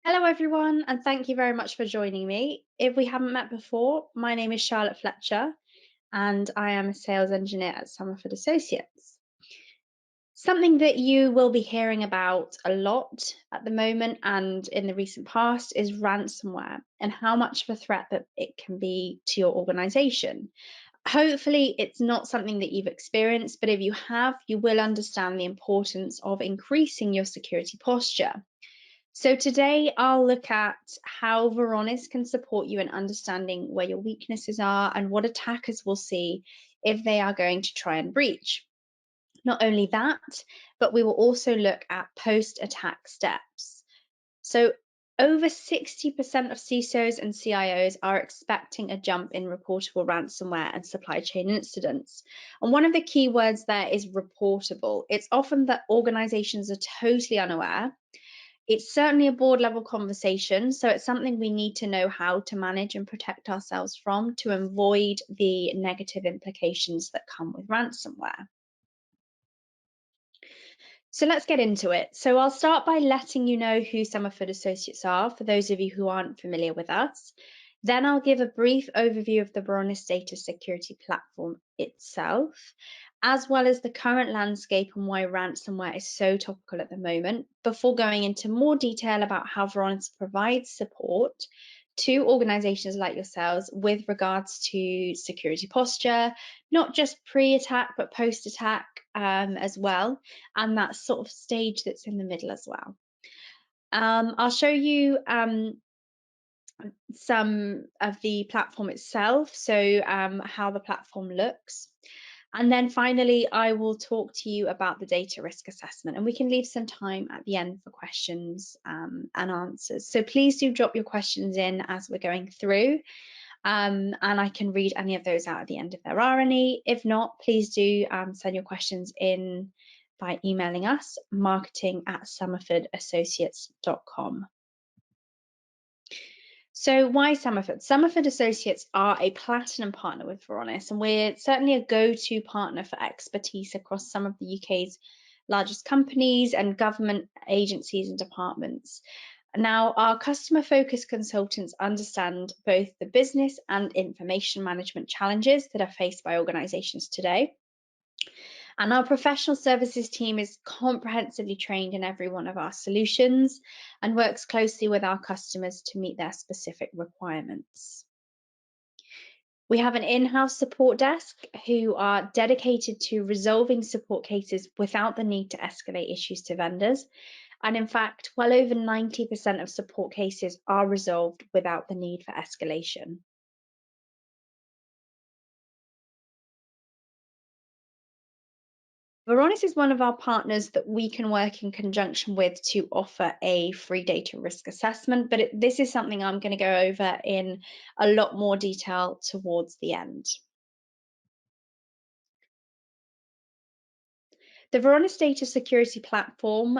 Hello, everyone, and thank you very much for joining me. If we haven't met before, my name is Charlotte Fletcher, and I am a sales engineer at Somerford Associates. Something that you will be hearing about a lot at the moment and in the recent past is ransomware and how much of a threat that it can be to your organization. Hopefully, it's not something that you've experienced, but if you have, you will understand the importance of increasing your security posture. So today I'll look at how Varonis can support you in understanding where your weaknesses are and what attackers will see if they are going to try and breach. Not only that, but we will also look at post-attack steps. So over 60% of CISOs and CIOs are expecting a jump in reportable ransomware and supply chain incidents. And one of the key words there is reportable. It's often that organizations are totally unaware. It's certainly a board level conversation, so it's something we need to know how to manage and protect ourselves from to avoid the negative implications that come with ransomware. So let's get into it. So I'll start by letting you know who Somerford Associates are, for those of you who aren't familiar with us. Then I'll give a brief overview of the Varonis data security platform itself, as well as the current landscape and why ransomware is so topical at the moment, before going into more detail about how Varonis provides support to organizations like yourselves with regards to security posture, not just pre-attack, but post-attack as well, and that sort of stage that's in the middle as well. I'll show you some of the platform itself, so how the platform looks. And then finally, I will talk to you about the data risk assessment, and we can leave some time at the end for questions and answers. So please do drop your questions in as we're going through, and I can read any of those out at the end if there are any. If not, please do send your questions in by emailing us, marketing@somerfordassociates.com. So why Somerford? Somerford Associates are a platinum partner with Varonis, and we're certainly a go-to partner for expertise across some of the UK's largest companies and government agencies and departments. Now, our customer-focused consultants understand both the business and information management challenges that are faced by organisations today. And our professional services team is comprehensively trained in every one of our solutions and works closely with our customers to meet their specific requirements. We have an in-house support desk who are dedicated to resolving support cases without the need to escalate issues to vendors. And in fact, well over 90% of support cases are resolved without the need for escalation. Varonis is one of our partners that we can work in conjunction with to offer a free data risk assessment, but this is something I'm going to go over in a lot more detail towards the end. The Varonis Data Security Platform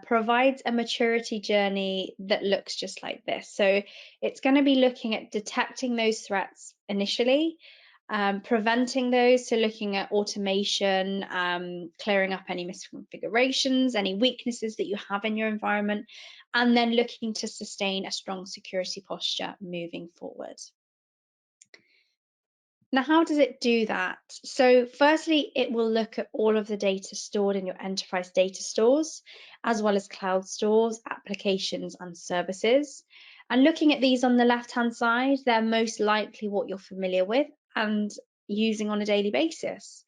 provides a maturity journey that looks just like this. So it's going to be looking at detecting those threats initially, preventing those, so looking at automation, clearing up any misconfigurations, any weaknesses that you have in your environment, and then looking to sustain a strong security posture moving forward. Now, how does it do that? So firstly, it will look at all of the data stored in your enterprise data stores, as well as cloud stores, applications, and services. And looking at these on the left-hand side, they're most likely what you're familiar with and using on a daily basis.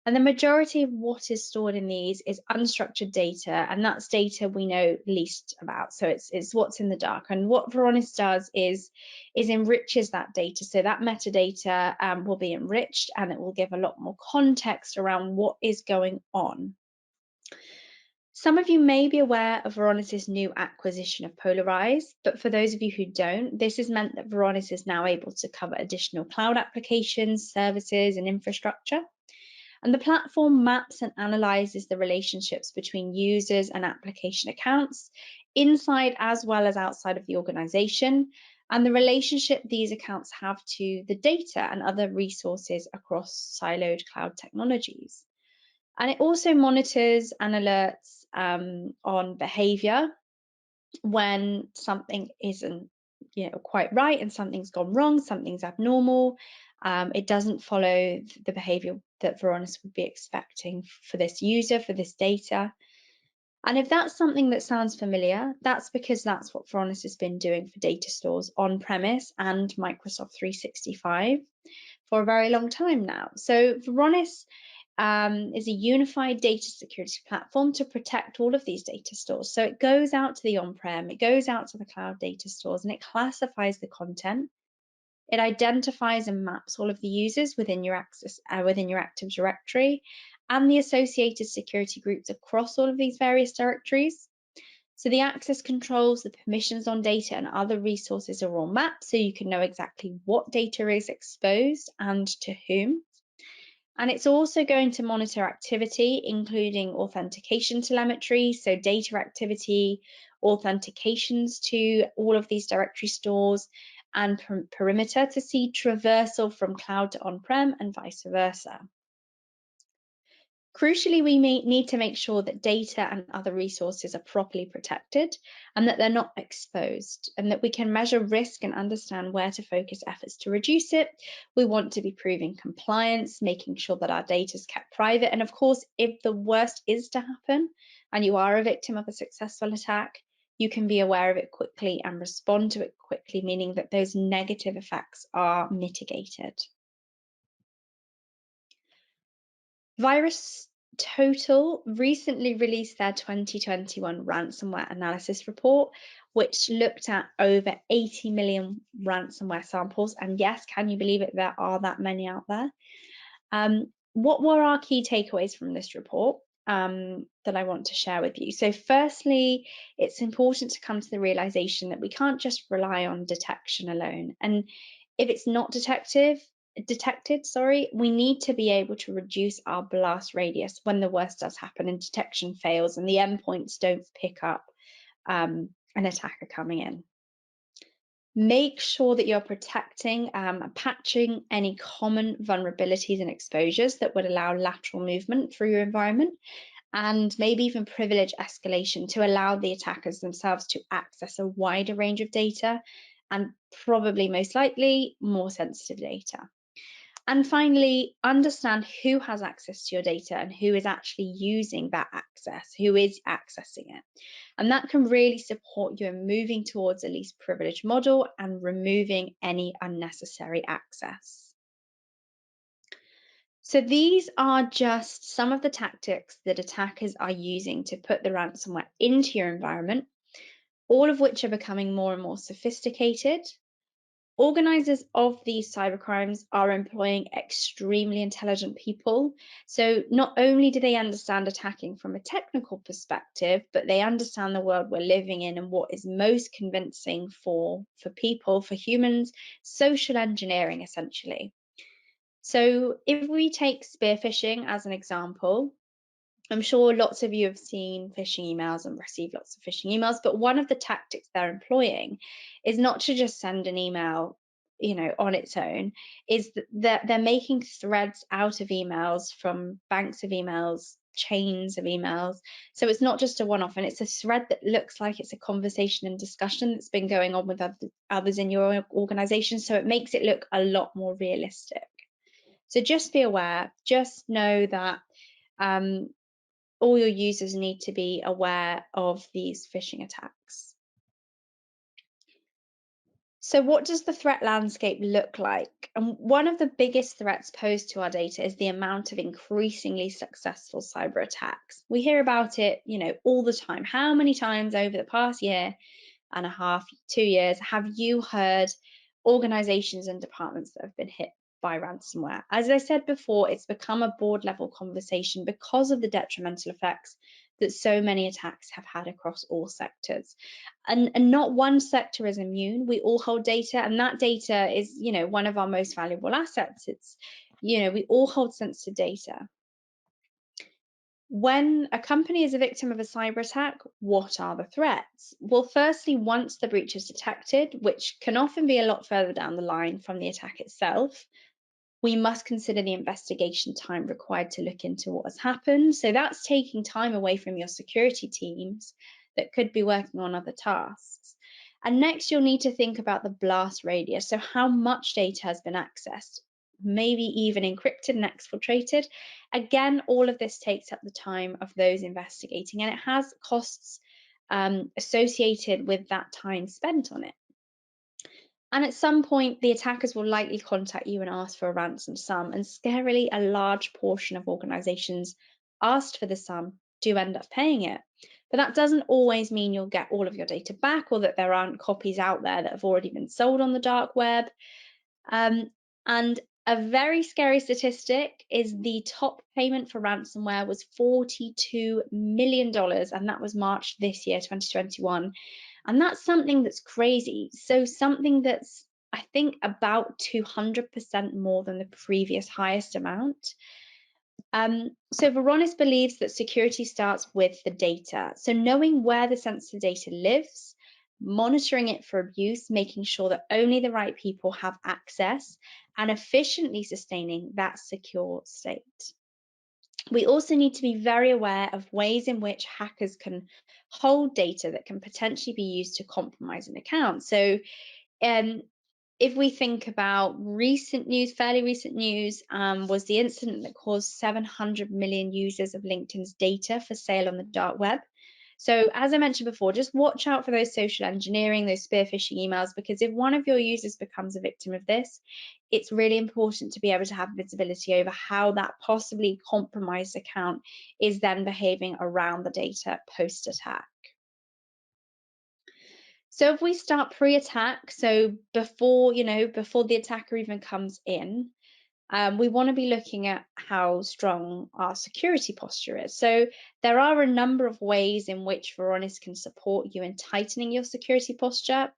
And the majority of what is stored in these is unstructured data, and that's data we know least about. So it's what's in the dark. And what Varonis does is enriches that data. So that metadata will be enriched, and it will give a lot more context around what is going on. Some of you may be aware of Varonis's new acquisition of Polarize, but for those of you who don't, this has meant that Varonis is now able to cover additional cloud applications, services, and infrastructure. And the platform maps and analyzes the relationships between users and application accounts inside as well as outside of the organization, and the relationship these accounts have to the data and other resources across siloed cloud technologies. And it also monitors and alerts on behavior when something isn't quite right and something's gone wrong, something's abnormal. It doesn't follow the behavior that Varonis would be expecting for this user, for this data. And if that's something that sounds familiar, that's because that's what Varonis has been doing for data stores on-premise and Microsoft 365 for a very long time now. So Varonis is a unified data security platform to protect all of these data stores. So it goes out to the on-prem, it goes out to the cloud data stores, and it classifies the content. It identifies and maps all of the users within your Active Directory and the associated security groups across all of these various directories. So the access controls, the permissions on data and other resources are all mapped so you can know exactly what data is exposed and to whom. And it's also going to monitor activity, including authentication telemetry, so data activity, authentications to all of these directory stores, and perimeter to see traversal from cloud to on-prem and vice versa. Crucially, we need to make sure that data and other resources are properly protected and that they're not exposed, and that we can measure risk and understand where to focus efforts to reduce it. We want to be proving compliance, making sure that our data is kept private. And of course, if the worst is to happen and you are a victim of a successful attack, you can be aware of it quickly and respond to it quickly, meaning that those negative effects are mitigated. VirusTotal recently released their 2021 ransomware analysis report, which looked at over 80 million ransomware samples. And yes, can you believe it? There are that many out there. What were our key takeaways from this report that I want to share with you? So firstly, it's important to come to the realization that we can't just rely on detection alone. And if it's not detected, we need to be able to reduce our blast radius when the worst does happen and detection fails and the endpoints don't pick up an attacker coming in. Make sure that you're protecting, patching any common vulnerabilities and exposures that would allow lateral movement through your environment, and maybe even privilege escalation to allow the attackers themselves to access a wider range of data and probably most likely more sensitive data. And finally, understand who has access to your data and who is actually using that access, who is accessing it. And that can really support you in moving towards a least privilege model and removing any unnecessary access. So these are just some of the tactics that attackers are using to put the ransomware into your environment, all of which are becoming more and more sophisticated. Organisers of these cybercrimes are employing extremely intelligent people. So not only do they understand attacking from a technical perspective, but they understand the world we're living in and what is most convincing for people, for humans, social engineering, essentially. So if we take spear phishing as an example, I'm sure lots of you have seen phishing emails and received lots of phishing emails, but one of the tactics they're employing is not to just send an email, on its own, is that they're making threads out of emails from banks of emails, chains of emails. So it's not just a one-off, and it's a thread that looks like it's a conversation and discussion that's been going on with others in your organization. So it makes it look a lot more realistic. So just be aware, just know that all your users need to be aware of these phishing attacks. So what does the threat landscape look like? And one of the biggest threats posed to our data is the amount of increasingly successful cyber attacks. We hear about it, all the time. How many times over the past year and a half, 2 years, have you heard organizations and departments that have been hit by ransomware? As I said before, it's become a board level conversation because of the detrimental effects that so many attacks have had across all sectors. And not one sector is immune. We all hold data, and that data is, one of our most valuable assets. It's, we all hold sensitive data. When a company is a victim of a cyber attack, what are the threats? Well, firstly, once the breach is detected, which can often be a lot further down the line from the attack itself, we must consider the investigation time required to look into what has happened. So that's taking time away from your security teams that could be working on other tasks. And next, you'll need to think about the blast radius. So how much data has been accessed, maybe even encrypted and exfiltrated. Again, all of this takes up the time of those investigating, and it has costs associated with that time spent on it. And at some point, the attackers will likely contact you and ask for a ransom sum. And scarily, a large portion of organizations asked for the sum do end up paying it. But that doesn't always mean you'll get all of your data back, or that there aren't copies out there that have already been sold on the dark web. And a very scary statistic is the top payment for ransomware was $42 million, and that was March this year, 2021. And that's something that's crazy. So something that's, I think, about 200% more than the previous highest amount. So Varonis believes that security starts with the data. So knowing where the sensitive data lives, monitoring it for abuse, making sure that only the right people have access, and efficiently sustaining that secure state. We also need to be very aware of ways in which hackers can hold data that can potentially be used to compromise an account. So if we think about recent news, fairly recent news, was the incident that caused 700 million users of LinkedIn's data for sale on the dark web. So as I mentioned before, just watch out for those social engineering, those spear phishing emails, because if one of your users becomes a victim of this, it's really important to be able to have visibility over how that possibly compromised account is then behaving around the data post-attack. So if we start pre-attack, so before the attacker even comes in, we want to be looking at how strong our security posture is. So there are a number of ways in which Varonis can support you in tightening your security posture.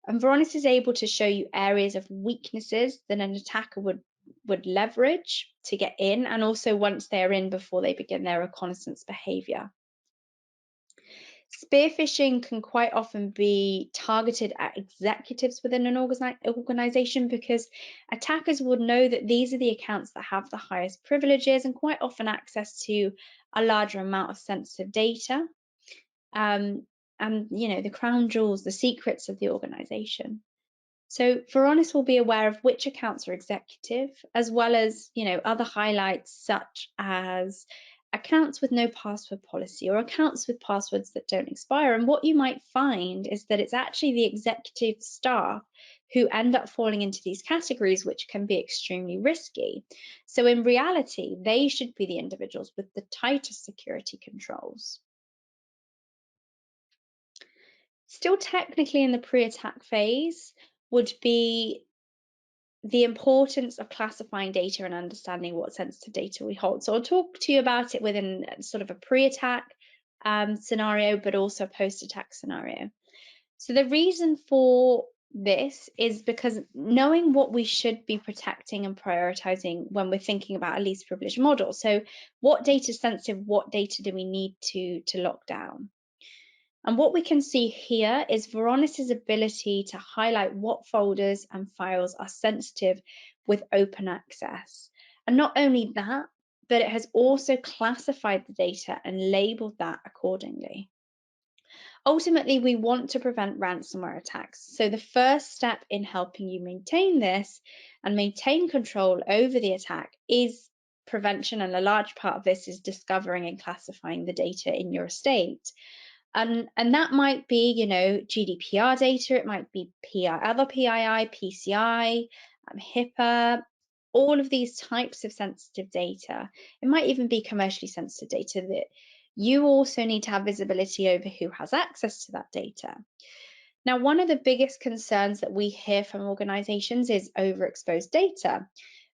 And Varonis is able to show you areas of weaknesses that an attacker would leverage to get in, and also once they're in, before they begin their reconnaissance behavior. Spear phishing can quite often be targeted at executives within an organization, because attackers would know that these are the accounts that have the highest privileges and quite often access to a larger amount of sensitive data, and the crown jewels, the secrets of the organization. So Varonis will be aware of which accounts are executive, as well as other highlights such as accounts with no password policy or accounts with passwords that don't expire. And what you might find is that it's actually the executive staff who end up falling into these categories, which can be extremely risky. So in reality, they should be the individuals with the tightest security controls. Still technically in the pre-attack phase would be the importance of classifying data and understanding what sensitive data we hold. So I'll talk to you about it within sort of a pre-attack scenario, but also a post-attack scenario. So the reason for this is because knowing what we should be protecting and prioritizing when we're thinking about a least privileged model. So what data is sensitive, what data do we need to lock down? And what we can see here is Varonis's ability to highlight what folders and files are sensitive with open access. And not only that, but it has also classified the data and labeled that accordingly. Ultimately, we want to prevent ransomware attacks. So the first step in helping you maintain this and maintain control over the attack is prevention. And a large part of this is discovering and classifying the data in your estate. And that might be, GDPR data, it might be other PII, PCI, HIPAA, all of these types of sensitive data. It might even be commercially sensitive data that you also need to have visibility over who has access to that data. Now, one of the biggest concerns that we hear from organizations is overexposed data,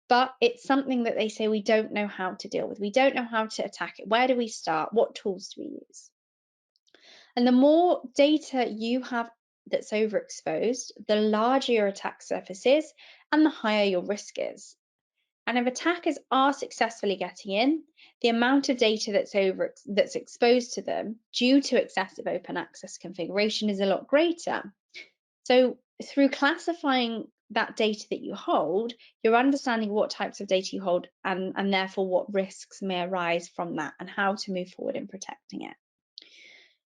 but it's something that they say we don't know how to deal with. We don't know how to attack it. Where do we start? What tools do we use? And the more data you have that's overexposed, the larger your attack surface is and the higher your risk is. And if attackers are successfully getting in, the amount of data that's exposed to them due to excessive open access configuration is a lot greater. So through classifying that data that you hold, you're understanding what types of data you hold and therefore what risks may arise from that and how to move forward in protecting it.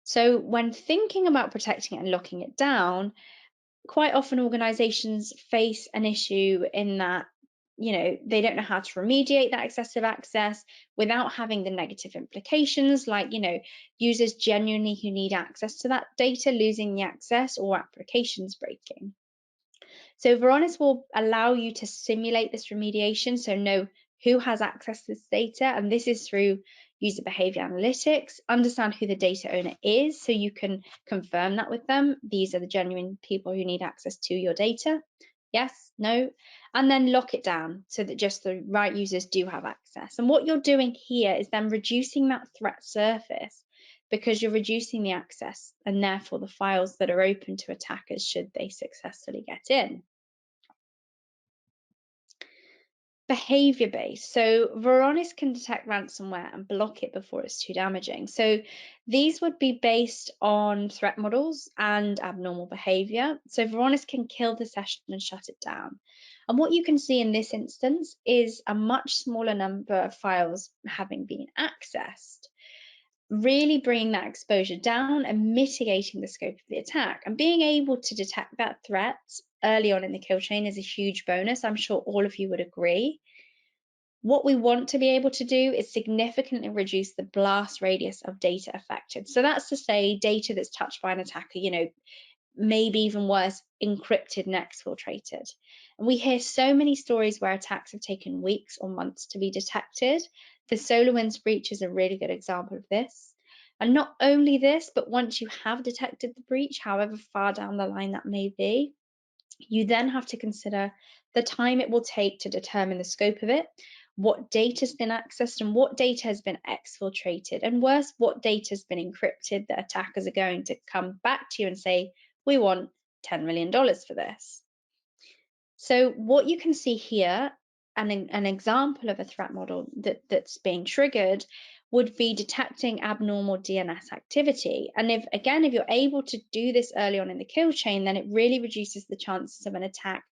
So when thinking about protecting it and locking it down, quite often organizations face an issue in that they don't know how to remediate that excessive access without having the negative implications, like users genuinely who need access to that data losing the access or applications breaking. So Varonis will allow you to simulate this remediation, so know who has access to this data, and this is through user behavior analytics. Understand who the data owner is, so you can confirm that with them. These are the genuine people who need access to your data. Yes, no, and then lock it down so that just the right users do have access. And what you're doing here is then reducing that threat surface, because you're reducing the access and therefore the files that are open to attackers should they successfully get in. Behavior based. So Varonis can detect ransomware and block it before it's too damaging. So these would be based on threat models and abnormal behavior. So Varonis can kill the session and shut it down. And what you can see in this instance is a much smaller number of files having been accessed, really bringing that exposure down and mitigating the scope of the attack. And being able to detect that threat early on in the kill chain is a huge bonus. I'm sure all of you would agree. What we want to be able to do is significantly reduce the blast radius of data affected. So that's to say data that's touched by an attacker, maybe even worse, encrypted and exfiltrated. And we hear so many stories where attacks have taken weeks or months to be detected. The SolarWinds breach is a really good example of this. And not only this, but once you have detected the breach, however far down the line that may be, you then have to consider the time it will take to determine the scope of it, what data has been accessed and what data has been exfiltrated, and worse, what data has been encrypted that attackers are going to come back to you and say, we want $10 million for this. So what you can see here, an example of a threat model that's being triggered would be detecting abnormal DNS activity. And if you're able to do this early on in the kill chain, then it really reduces the chances of an attack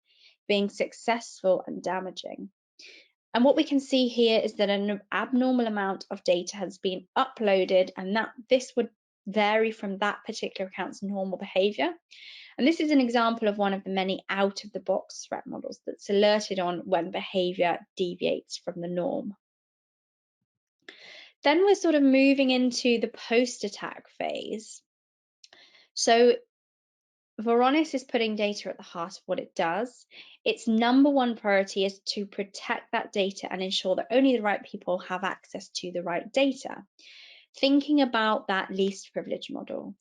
being successful and damaging. And what we can see here is that an abnormal amount of data has been uploaded, and that this would vary from that particular account's normal behavior. And this is an example of one of the many out-of-the-box threat models that's alerted on when behavior deviates from the norm. Then we're sort of moving into the post-attack phase. So Varonis is putting data at the heart of what it does. Its number one priority is to protect that data and ensure that only the right people have access to the right data. Thinking about that least privilege model.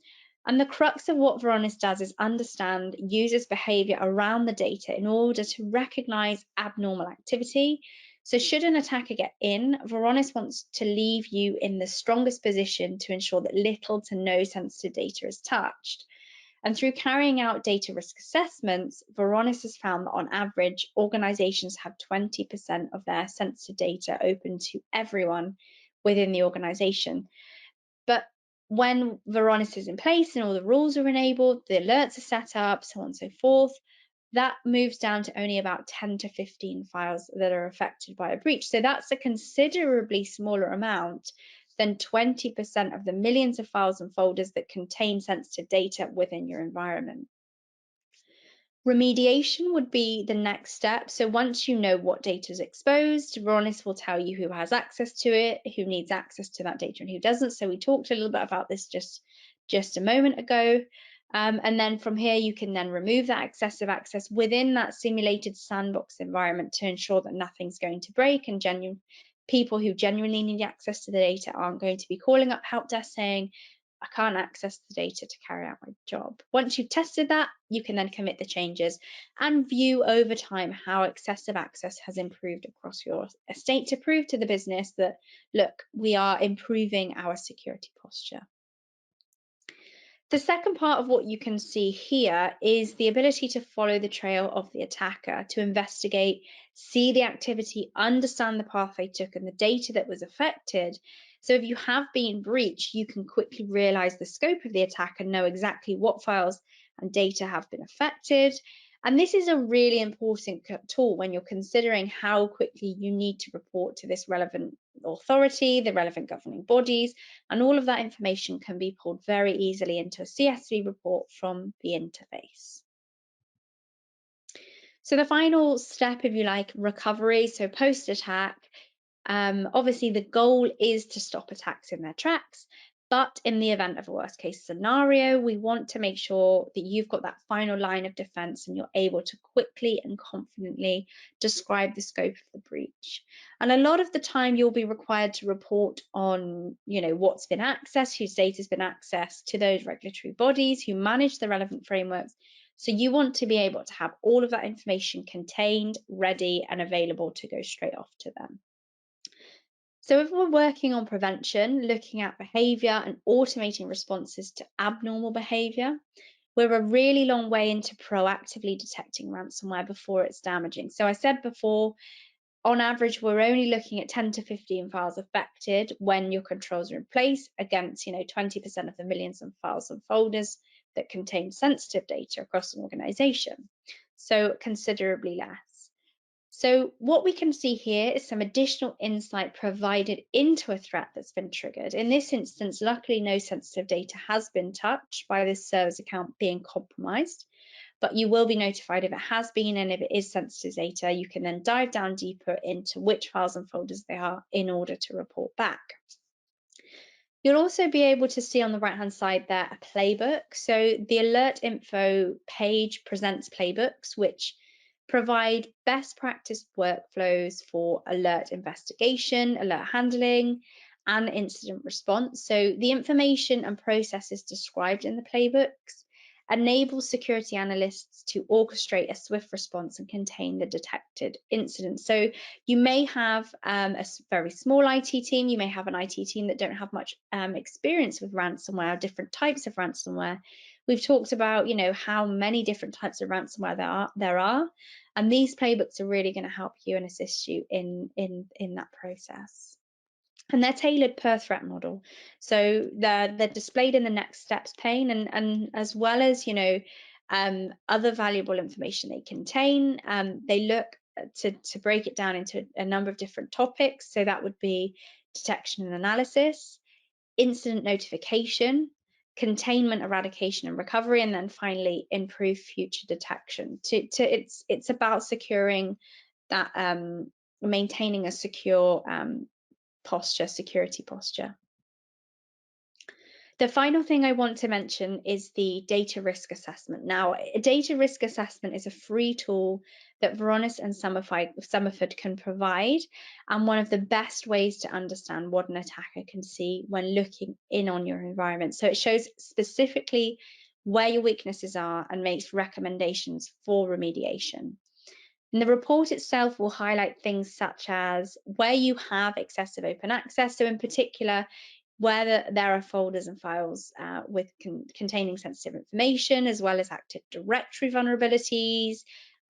And the crux of what Varonis does is understand users' behavior around the data in order to recognize abnormal activity. So should an attacker get in, Varonis wants to leave you in the strongest position to ensure that little to no sensitive data is touched. And through carrying out data risk assessments, Varonis has found that on average, organizations have 20% of their sensitive data open to everyone within the organization. But when Varonis is in place and all the rules are enabled, the alerts are set up, so on and so forth, that moves down to only about 10 to 15 files that are affected by a breach. So that's a considerably smaller amount than 20% of the millions of files and folders that contain sensitive data within your environment. Remediation would be the next step. So once you know what data is exposed, Varonis will tell you who has access to it, who needs access to that data and who doesn't. So we talked a little bit about this just a moment ago. And then from here, you can then remove that excessive access within that simulated sandbox environment to ensure that nothing's going to break, and people who genuinely need access to the data aren't going to be calling up help desk saying, I can't access the data to carry out my job. Once you've tested that, you can then commit the changes and view over time how excessive access has improved across your estate to prove to the business that, look, we are improving our security posture. The second part of what you can see here is the ability to follow the trail of the attacker, to investigate, see the activity, understand the path they took and the data that was affected. So if you have been breached, you can quickly realize the scope of the attack and know exactly what files and data have been affected. And this is a really important tool when you're considering how quickly you need to report to this relevant authority, the relevant governing bodies, and all of that information can be pulled very easily into a CSV report from the interface. So the final step, if you like, recovery, so post-attack, obviously the goal is to stop attacks in their tracks, but in the event of a worst case scenario, we want to make sure that you've got that final line of defense and you're able to quickly and confidently describe the scope of the breach. And a lot of the time you'll be required to report on, what's been accessed, whose data has been accessed to those regulatory bodies who manage the relevant frameworks. So you want to be able to have all of that information contained, ready, and available to go straight off to them. So if we're working on prevention, looking at behaviour and automating responses to abnormal behaviour, we're a really long way into proactively detecting ransomware before it's damaging. So I said before, on average, we're only looking at 10 to 15 files affected when your controls are in place against, 20% of the millions of files and folders that contain sensitive data across an organisation. So considerably less. So what we can see here is some additional insight provided into a threat that's been triggered. In this instance, luckily no sensitive data has been touched by this server's account being compromised, but you will be notified if it has been, and if it is sensitive data, you can then dive down deeper into which files and folders they are in order to report back. You'll also be able to see on the right-hand side there a playbook. So the alert info page presents playbooks, which provide best practice workflows for alert investigation, alert handling, and incident response. So the information and processes described in the playbooks enable security analysts to orchestrate a swift response and contain the detected incident. So you may have a very small IT team, you may have an IT team that don't have much experience with ransomware, different types of ransomware. We've talked about, how many different types of ransomware there are, and these playbooks are really going to help you and assist you in that process. And they're tailored per threat model. So they're displayed in the next steps pane, and as well as, other valuable information they contain, they look to break it down into a number of different topics. So that would be detection and analysis, incident notification, containment, eradication, and recovery, and then finally improve future detection. It's about securing that, maintaining a secure security posture. The final thing I want to mention is the data risk assessment. Now, a data risk assessment is a free tool that Varonis and Somerford can provide, and one of the best ways to understand what an attacker can see when looking in on your environment. So it shows specifically where your weaknesses are and makes recommendations for remediation. And the report itself will highlight things such as where you have excessive open access. So in particular, where there are folders and files containing sensitive information, as well as Active Directory vulnerabilities.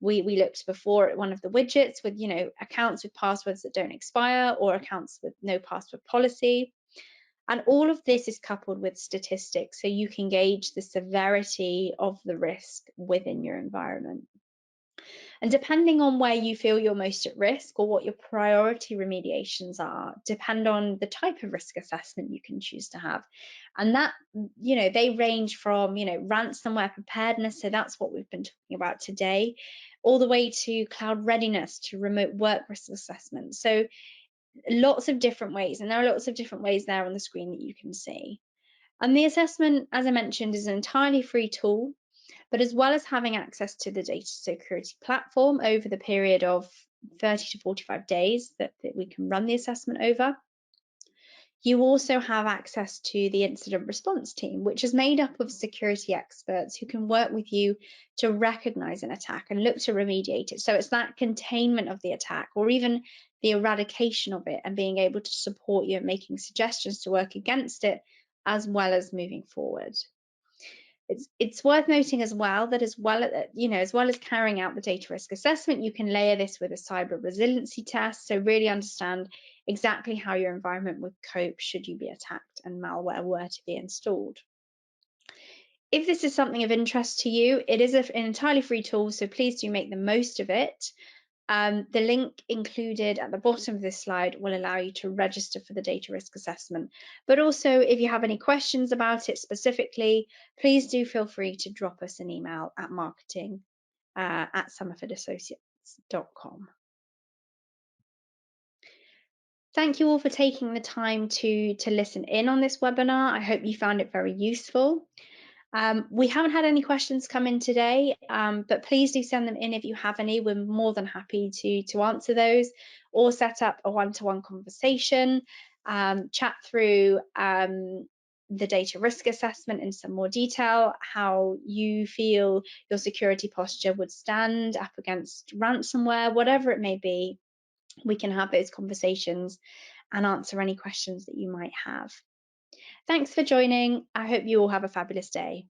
We looked before at one of the widgets with, accounts with passwords that don't expire or accounts with no password policy. And all of this is coupled with statistics, so you can gauge the severity of the risk within your environment. And depending on where you feel you're most at risk or what your priority remediations are, depend on the type of risk assessment you can choose to have. And that, they range from, ransomware preparedness, so that's what we've been talking about today, all the way to cloud readiness, to remote work risk assessment. So lots of different ways, and there are lots of different ways there on the screen that you can see. And the assessment, as I mentioned, is an entirely free tool. But as well as having access to the data security platform over the period of 30 to 45 days that we can run the assessment over, you also have access to the incident response team, which is made up of security experts who can work with you to recognize an attack and look to remediate it. So it's that containment of the attack or even the eradication of it, and being able to support you in making suggestions to work against it, as well as moving forward. It's worth noting as well that as well as carrying out the data risk assessment, you can layer this with a cyber resiliency test. So really understand exactly how your environment would cope should you be attacked and malware were to be installed. If this is something of interest to you, it is an entirely free tool, so please do make the most of it. The link included at the bottom of this slide will allow you to register for the data risk assessment. But also, if you have any questions about it specifically, please do feel free to drop us an email at marketing@somerfordassociates.com. Thank you all for taking the time to listen in on this webinar. I hope you found it very useful. We haven't had any questions come in today, but please do send them in if you have any. We're more than happy to answer those or set up a one-to-one conversation, chat through the data risk assessment in some more detail, how you feel your security posture would stand up against ransomware, whatever it may be. We can have those conversations and answer any questions that you might have. Thanks for joining. I hope you all have a fabulous day.